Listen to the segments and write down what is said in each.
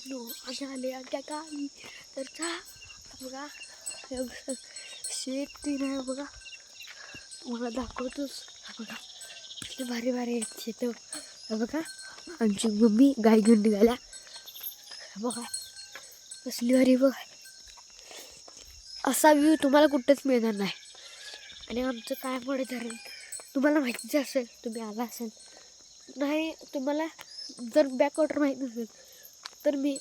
मित्रांनो आज आले आमच्या गावी तर बघा शेत तीन आहे बघा तुम्हाला दाखवतोच बघा किती भारी भारी आहेत शेत बघा आमची मम्मी गाय घेऊन निघाल्या बघा कसली भारी बघा असा व्ह्यू तुम्हाला कुठेच मिळणार नाही आणि आमचं काय मोठे धरण तुम्हाला माहितीच असेल तुम्ही आला असेल नाही तुम्हाला जर बॅकवॉटर माहीत नसेल तर मी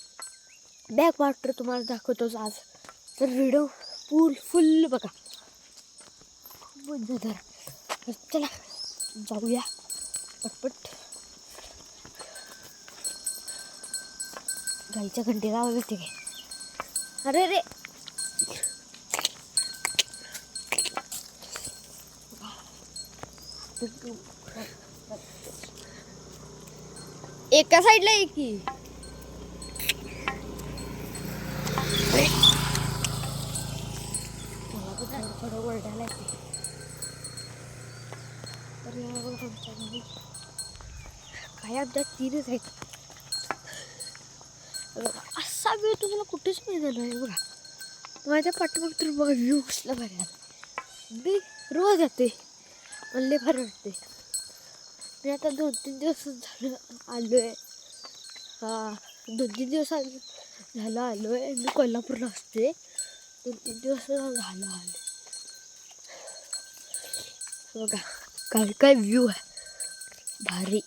बॅकवॉटर तुम्हाला दाखवतोच आज तर व्हिडिओ फुल बघा खूप मजा तर चला जाऊया पटपट गाईच्या घंटेला आवाज येते काय अरे रे एका साईडला आहे की थोडं वरडायला येते तर काय आमच्या तीनच आहेत असा व्ह्यू तुम्हाला कुठेच मिळणार नाही बघा माझ्या पाठीमाग तर बघा व्ह्यू कसला भारी आला मी रोज येते मला भारी वाटते मी आता 2-3 दिवस झालं आलो आहे 2-3 दिवस झालं आलो आहे मी कोल्हापूरला असते 2-3 दिवस झालं आले बघा काय व्ह्यू आहे भारी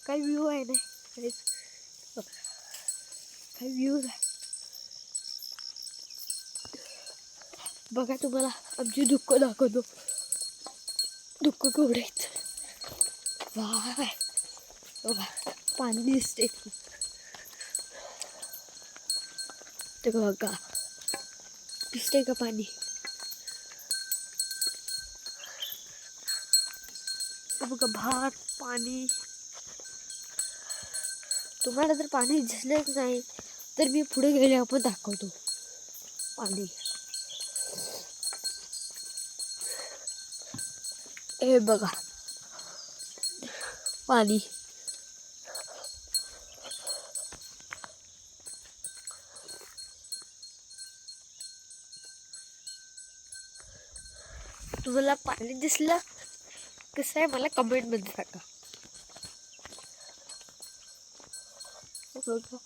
काय व्ह्यू आहे ना बघा काय व्ह्यू आहे बघा तुम्हाला आमची दुःख दाखवतो दुःख केवढे आहेत वाय बघा पाणी दिसते ते बघा दिसते का पाणी बघा भात पाणी तुम्हाला जर पाणी दिसलेच नाही तर मी पुढे गेले आपण दाखवतो पाणी हे बघा पाणी तुम्हाला पाणी दिसलं कसं आहे मला कमेंट मध्ये सांगा बघा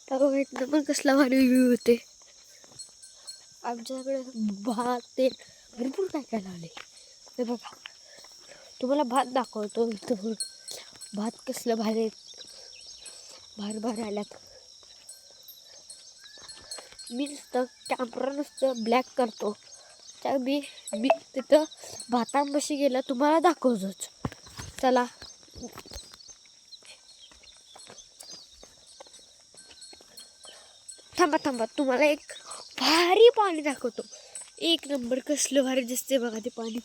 त्या कमेंटनं पण कसला भारी व्ह्यू होते आमच्याकडे भात ते भरपूर काय लावले ते बघा तुम्हाला भात दाखवतो इथं भात कसलं भारी भारी आल्यात मी नुसतं कॅमेरा नुसतं ब्लॅक करतो त्या मी तिथं भातांपाशी गेलं तुम्हाला दाखवतोच चला थांबा तुम्हाला एक भारी पाणी दाखवतो एक नंबर कसलं भारी दिसते बघा ते पाणी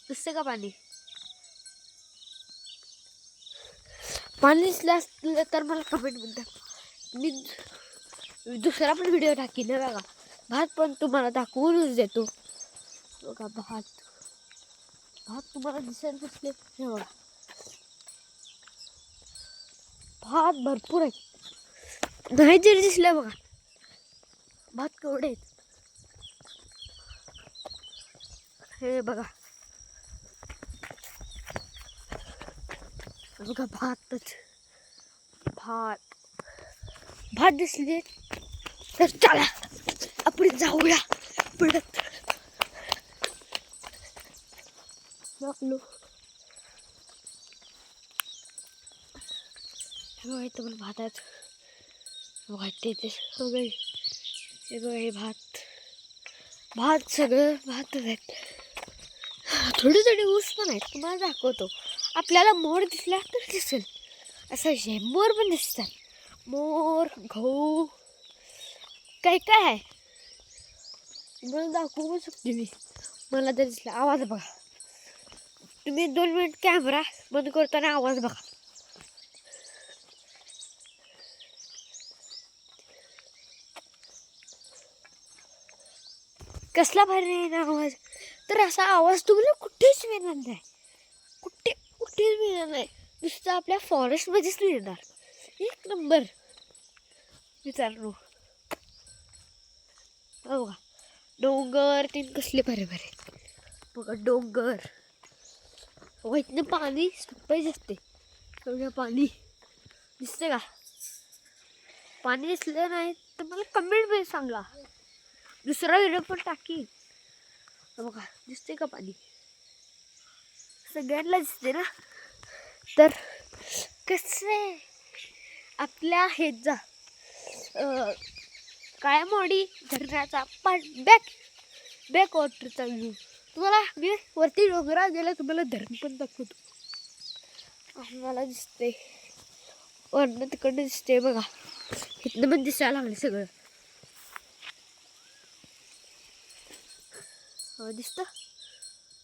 दिसते का पाणी दिसलं असलं तर मला कमेंट मध्ये मी दुसरा पण व्हिडिओ टाकीन बघा भात पण तुम्हाला दाखवूनच देतो बघा भात तुम्हाला दिसेल कसले हे बघा भात भरपूर आहे नाही जरी दिसलं बघा भात केवढे आहेत हे बघा भातच भात दिसले तर चला आपण जाऊया पडत आपलो इथं पण भात आहेत बघा ते हे भात सगळं भातच आहेत थोडी ऊस पण आहेत तुम्हाला दाखवतो आपल्याला मोर दिसला तर दिसेल असं मोर पण दिसतात मोर गहू काय आहे मला दाखवू पण शकते मी मला तर दिसला आवाज बघा तुम्ही 2 मिनिट कॅमेरा बंद करताना आवाज बघा कसला भारी आहे ना आवाज तर असा आवाज तुम्हाला कुठेच मिळणार नाही कुठे मिळणार नाही, नुसतं आपल्या फॉरेस्टमध्येच मिळणार. एक नंबर मित्रांनो. बघा डोंगर तीन कसले भारी भारी. बघा डोंगर, इथनं पाणी पाहिजे असते. बघा पाणी दिसते का? पाणी दिसलं नाही तर मला कमेंट मध्ये सांगा, दुसरा व्हिडिओ पण टाकी. बघा दिसते का पाणी? सगळ्यांना दिसते ना. तर कसं आपल्या ह्याचा काळ्यामोडी धरणाचा बॅक वॉटरचा व्ह्यू तुम्हाला मी वरती डोंगरात गेला तुम्हाला धरण पण दाखवतो. आम्हाला दिसते वरनं तिकडनं दिसते बघा. इथनं पण दिसायला लागले सगळं.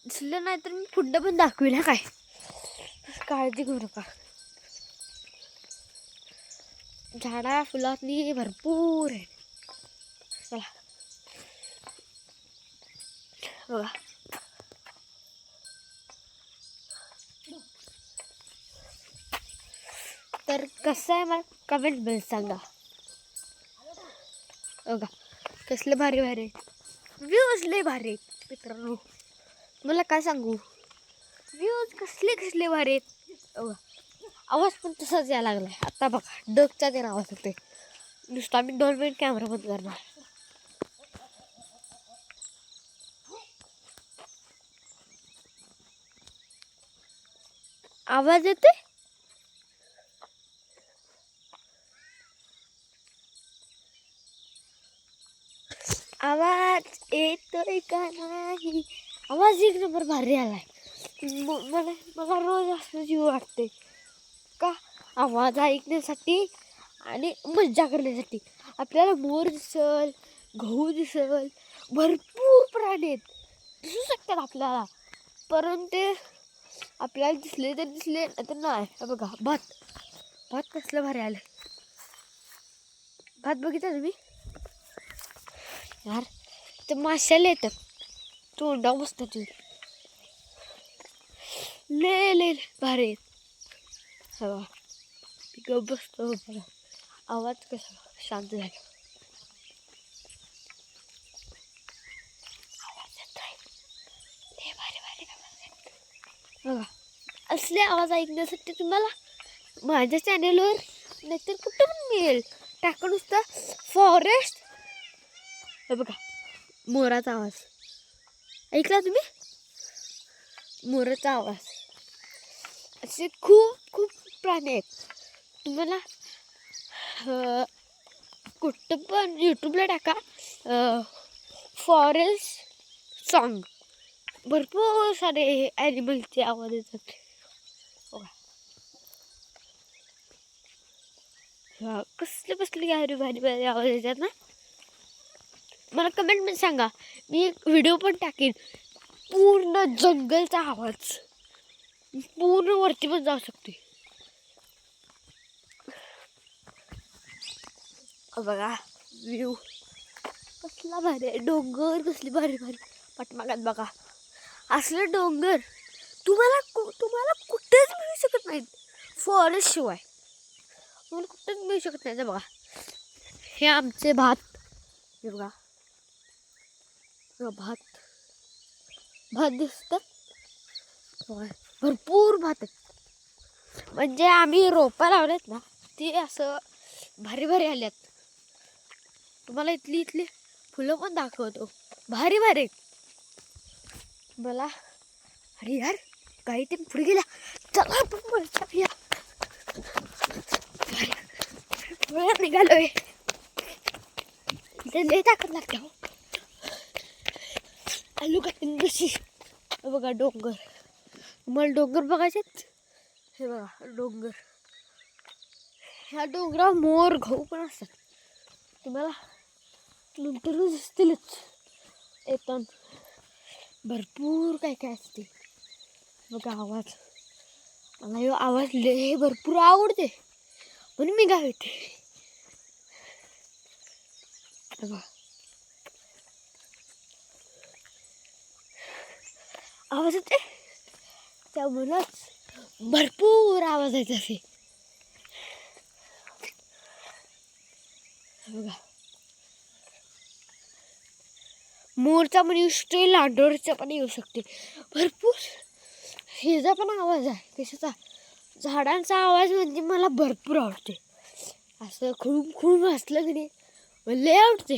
दिसलं नाही तर मी पुढं पण दाखवी ना, काय काळजी करू नका. झाडा फुलांनी भरपूर आहे. चला बघा तर कसं आहे मला कमेंट मध्ये सांगा. बघा कसले भारी भारी व्ह्यूज, लय भारी मित्रांनो. मला काय सांगू, व्ह्यूज कसले भारी आहेत. आवाज पण तसाच यायला लागलाय. आता बघा डगचा ते आवाज होते. नुसता मी 2 मिनिट कॅमेरा बंद करणार. आवाज येते. आवाज येतोय का नाही? आवाज एक नंबर भारी आलाय. मला रोज असं जीव वाटते का आवाज ऐकण्यासाठी आणि मज्जा करण्यासाठी. आपल्याला मोर दिसल, गहू दिसल, भरपूर प्राणी आहेत दिसू शकतात आपल्याला, परंतु आपल्याला दिसले तर दिसले तर नाही. बघा भात कसलं भारी आलं. भात बघितलं तुम्ही यार? ते माशाला येतात तोंडा बसतात, ले भारी आहेत. हवा मी गप बसतो. बघा आवाज कसा शांत झाला. आवाज येतोय ले भारी बघा. असले आवाज ऐकण्यासाठी तुम्हाला माझ्या चॅनेलवर नाहीतर कुठं पण मिळेल टाका नुसतं फॉरेस्ट. बघा मोराचा आवाज ऐकला तुम्ही? मोराचा आवाज. असे खूप प्राणी आहेत. तुम्हाला कुठं पण यूट्यूबला टाका फॉरेस्ट सॉन्ग, भरपूर सारे ॲनिमलचे आवाज येतात. कसले भारी आवाज येतात ना. मला कमेंटमध्ये सांगा, मी एक व्हिडिओ पण टाकेन पूर्ण जंगलचा आवाज. पूर्ण वरती पण जाऊ शकते. बघा व्ह्यू कसला भारी आहे. डोंगर कसली भारी पाठमागात बघा. असलं डोंगर तुम्हाला कुठेच मिळू शकत नाहीत फॉरेस्ट शिवाय. तुम्हाला कुठेच मिळू शकत नाही. बघा हे आमचे भात. हे बघा भात दिसतात. भरपूर भात आहेत. म्हणजे आम्ही रोपा लावलेत ना, ते असं भारी आल्यात. तुम्हाला इथली फुलं पण दाखवतो. भारी आहेत मला. अरे यार काही ते पुढे गेला. चला आपण निघालोय. इथे लय ताकद लागते हो. आलू का कशी. बघा डोंगर, तुम्हाला डोंगर बघायचेत. हे बघा डोंगर. ह्या डोंगरावर मोर गहू पण असतात. तुम्हाला नंतर दिसतीलच येताना. भरपूर काय असते. बघा आवाज. मला ह्यो आवाज लय भरपूर आवडते म्हणून मी गावते. बघा आवाज येते त्यामुळंच भरपूर आवाज येत असे बघा. मोरचा पण येऊ शकते, लांडोरचा पण येऊ शकते, भरपूर ह्याचा पण आवाज आहे. कशाचा? झाडांचा आवाज म्हणजे मला भरपूर आवडते. असं खूप खूप हसलं की नाही मला लय आवडते.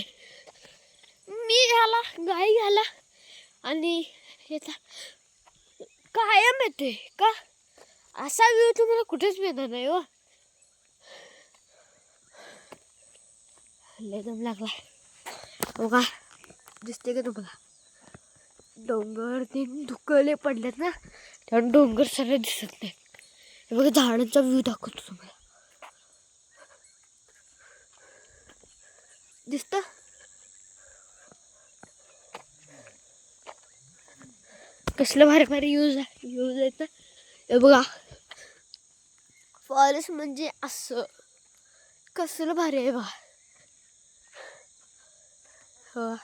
मी ह्याला गाई घाला आणि ह्याचा कायम येते का असा व्ह्यू तुम्हाला कुठेच मिळणार नाही हो. लय दम लागलाय बघा. दिसते का तुम्हाला? डोंगर ते धुकले पडलेत ना, त्यामुळे डोंगर सगळे दिसत नाही. हे बघा झाडांचा व्ह्यू दाखवतो तुम्हाला. दिसत? कसलं भारी भारी यूज येतं. हे बघा फॉरेस्ट म्हणजे असं कसलं भारी आहे बघा. हो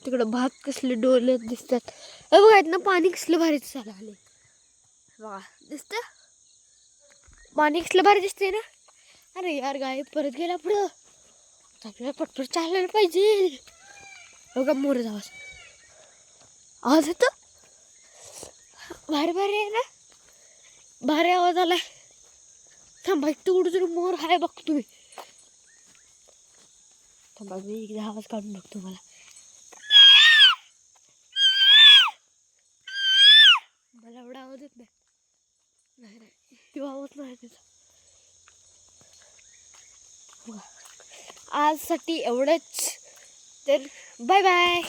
तिकडं भात कसले डोलत दिसतात. हे बघा इथनं पाणी कसलं भारी दिसायला लागले बघा. दिसत पाणी कसलं भारी दिसते ना. अरे यार गाय परत गेला पुढं, आपल्याला पटपट चालायला पाहिजे. बघा मोर आवाज आवाज येतो भारी भारी आहे ना, भारी आवाज आलाय. थांबा तू कुठं तरी मोर हाय बघतो मी. थांबा मी एकदा आवाज काढून बघतो. मला एवढा आवाज येत नाही. तो आवाज नाही त्याचा. आजसाठी एवढंच, तर बाय बाय.